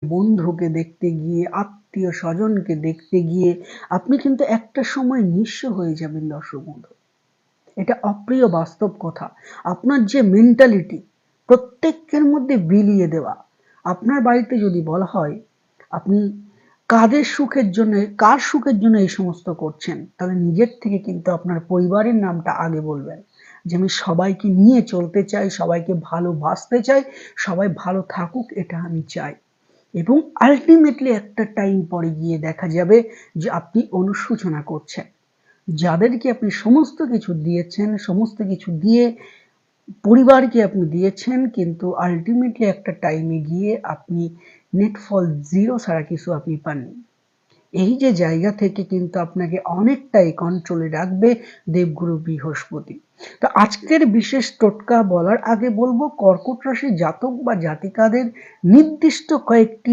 বন্ধুকে দেখতে গিয়ে, আত্মীয়-স্বজনকে দেখতে গিয়ে আপনি কিন্তু একটা সময় নিঃস্ব হয়ে যাবেন দর্শক বন্ধু। এটা অপ্রিয় বাস্তব কথা। আপনার যে মেন্টালিটি প্রত্যেকের মধ্যে বিলিয়ে দেওয়া। আপনার বাড়িতে যদি বলা হয় আপনি কার সুখের জন্য এই সমস্ত করছেন, তাহলে নিজের থেকে কিন্তু আপনার পরিবারের নামটা আগে বলবেন। যে আমি সবাইকে নিয়ে চলতে চাই, সবাইকে ভালোবাসতে চাই, সবাই ভালো থাকুক এটা আমি চাই। এবং আল্টিমেটলি একটা টাইম পরে গিয়ে দেখা যাবে যে আপনি অনুশোচনা করছেন। যাদেরকে আপনি সমস্ত কিছু দিয়েছেন, সমস্ত কিছু দিয়ে পরিবারকে আপনি দিয়েছেন, কিন্তু আল্টিমেটলি একটা টাইমে গিয়ে আপনি নেট ফল 0 ছাড়া কিছু আপনি পাননি। এই যে জায়গা থেকে কিন্তু আপনাকে অনেকটাই কন্ট্রোলে রাখবে দেবগুরু বৃহস্পতি। তো আজকের বিশেষ টোটকা বলার আগে বলবো কর্কট রাশি জাতক বা জাতিকাদের নির্দিষ্ট কয়েকটি